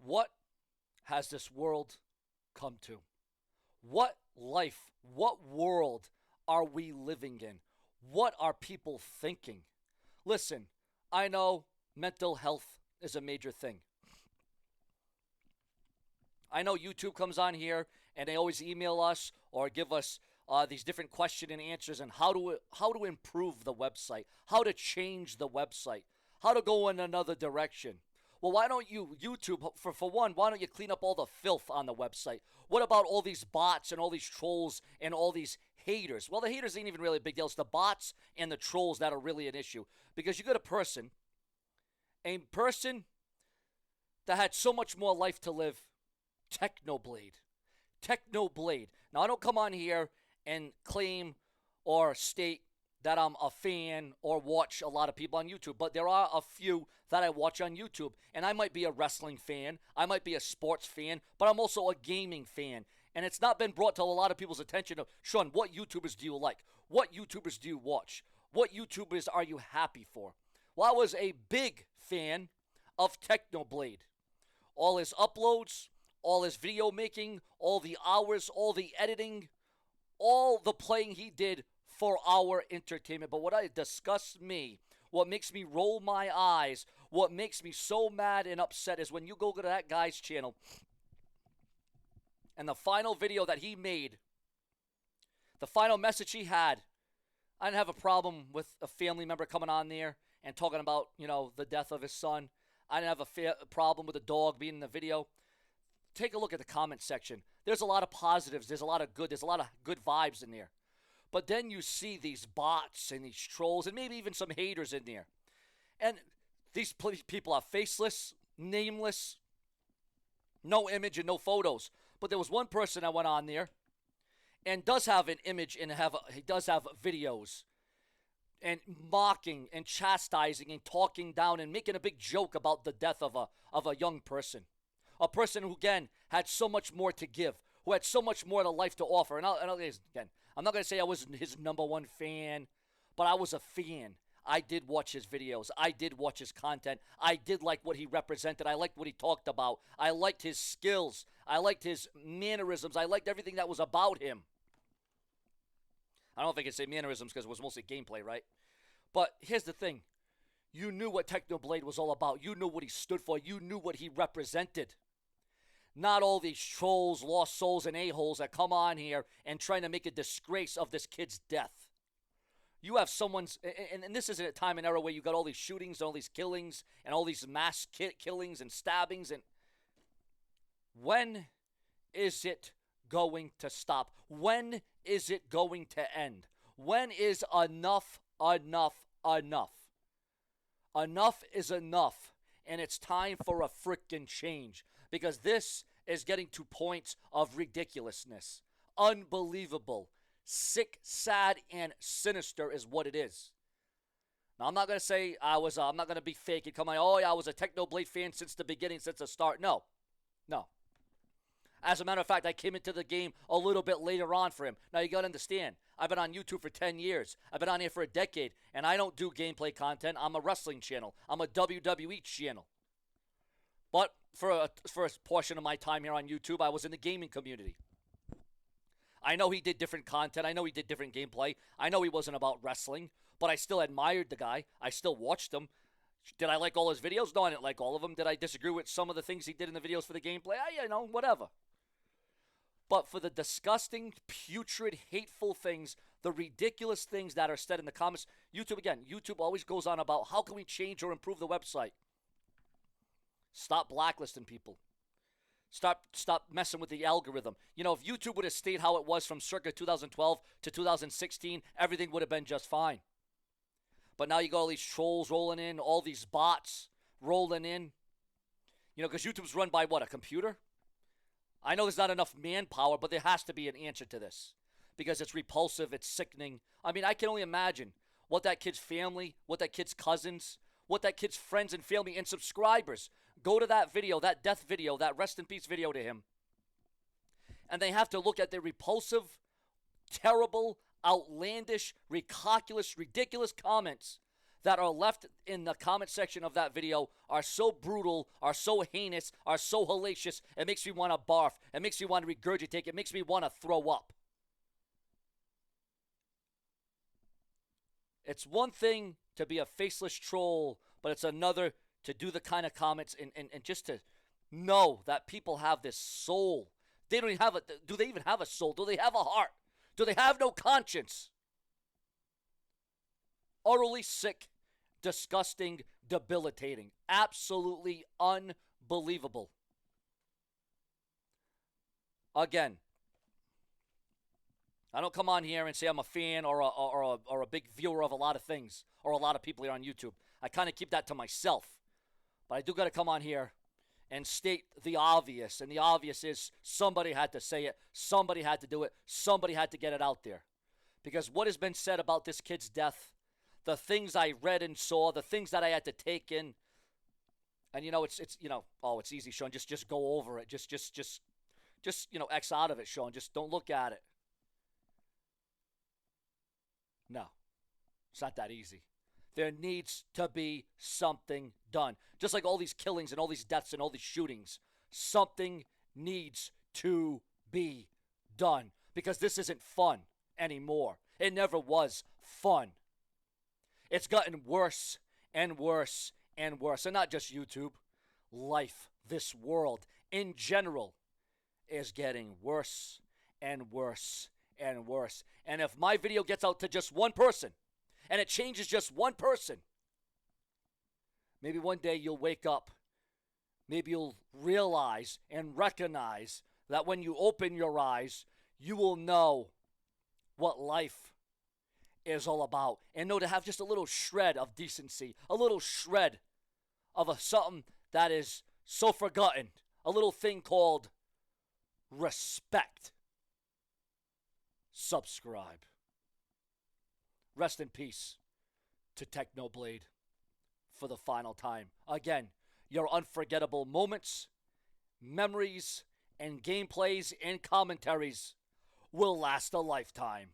What has this world come to? What life, what world are we living in? What are people thinking? Listen, I know mental health is a major thing. I know YouTube comes on here and they always email us or give us these different question and answers on how to improve the website, how to change the website, how to go in another direction. Well, why don't you, YouTube, for one, why don't you clean up all the filth on the website? What about all these bots and all these trolls and all these haters? Well, the haters ain't even really a big deal. It's the bots and the trolls that are really an issue. Because you got a person that had so much more life to live, Technoblade. Technoblade. Now, I don't come on here and claim or state that I'm a fan or watch a lot of people on YouTube, but there are a few that I watch on YouTube, and I might be a wrestling fan, I might be a sports fan, but I'm also a gaming fan, and it's not been brought to a lot of people's attention of, Sean, what YouTubers do you like? What YouTubers do you watch? What YouTubers are you happy for? Well, I was a big fan of Technoblade. All his uploads, all his video making, all the hours, all the editing, all the playing he did for our entertainment. But what disgusts me, what makes me roll my eyes, what makes me so mad and upset is when you go to that guy's channel and the final video that he made, the final message he had, I didn't have a problem with a family member coming on there and talking about, the death of his son. I didn't have a problem with a dog being in the video. Take a look at the comment section. There's a lot of positives. There's a lot of good vibes in there. But then you see these bots and these trolls and maybe even some haters in there. And these people are faceless, nameless, no image and no photos. But there was one person that went on there and does have an image and he does have videos and mocking and chastising and talking down and making a big joke about the death of a young person. A person who, again, had so much more to give, who had so much more to life to offer. And again, I'm not going to say I was his number one fan, but I was a fan. I did watch his videos. I did watch his content. I did like what he represented. I liked what he talked about. I liked his skills. I liked his mannerisms. I liked everything that was about him. I don't know if I can say mannerisms because it was mostly gameplay, right? But here's the thing. You knew what Technoblade was all about. You knew what he stood for. You knew what he represented. Not all these trolls, lost souls, and a-holes that come on here and trying to make a disgrace of this kid's death. You have someone's, and this isn't a time and era where you got all these shootings and all these killings and all these mass killings and stabbings. And when is it going to stop? When is it going to end? When is enough enough? Enough is enough, and it's time for a frickin' change, because this is getting to points of ridiculousness. Unbelievable. Sick, sad, and sinister is what it is. Now, I'm not going to say I'm not going to be fake and come like, oh, yeah, I was a Technoblade fan since the beginning, since the start. No. As a matter of fact, I came into the game a little bit later on for him. Now, you got to understand, I've been on YouTube for 10 years. I've been on here for a decade, and I don't do gameplay content. I'm a wrestling channel. I'm a WWE channel. But for a portion of my time here on YouTube, I was in the gaming community. I know he did different content. I know he did different gameplay. I know he wasn't about wrestling, but I still admired the guy. I still watched him. Did I like all his videos? No, I didn't like all of them. Did I disagree with some of the things he did in the videos for the gameplay? Whatever. But for the disgusting, putrid, hateful things, the ridiculous things that are said in the comments, YouTube always goes on about how can we change or improve the website. Stop blacklisting people. Stop messing with the algorithm. If YouTube would have stayed how it was from circa 2012 to 2016, everything would have been just fine. But now you got all these trolls rolling in, all these bots rolling in. Because YouTube's run by what, a computer? I know there's not enough manpower, but there has to be an answer to this. Because it's repulsive, it's sickening. I mean, I can only imagine what that kid's family, what that kid's cousins, what that kid's friends and family and subscribers go to that video, that death video, that rest in peace video to him. And they have to look at their repulsive, terrible, outlandish, ridiculous comments that are left in the comment section of that video are so brutal, are so heinous, are so hellacious, it makes me want to barf. It makes me want to regurgitate. It makes me want to throw up. It's one thing to be a faceless troll, but it's another to do the kind of comments and just to know that people have this soul. They don't even have a, do they even have a soul? Do they have a heart? Do they have no conscience? Utterly sick, disgusting, debilitating. Absolutely unbelievable. Again, I don't come on here and say I'm a fan or a big viewer of a lot of things or a lot of people here on YouTube. I kind of keep that to myself. But I do got to come on here and state the obvious. And the obvious is somebody had to say it. Somebody had to do it. Somebody had to get it out there. Because what has been said about this kid's death, the things I read and saw, the things that I had to take in, and it's it's easy, Sean. Just go over it. Just X out of it, Sean. Just don't look at it. No, it's not that easy. There needs to be something done. Just like all these killings and all these deaths and all these shootings, something needs to be done because this isn't fun anymore. It never was fun. It's gotten worse and worse and worse. And not just YouTube. Life, this world in general is getting worse and worse and worse. And if my video gets out to just one person, and it changes just one person, maybe one day you'll wake up. Maybe you'll realize and recognize that when you open your eyes, you will know what life is all about. And know to have just a little shred of decency, a little shred of something that is so forgotten, a little thing called respect. Subscribe. Rest in peace to Technoblade for the final time. Again, your unforgettable moments, memories, and gameplays and commentaries will last a lifetime.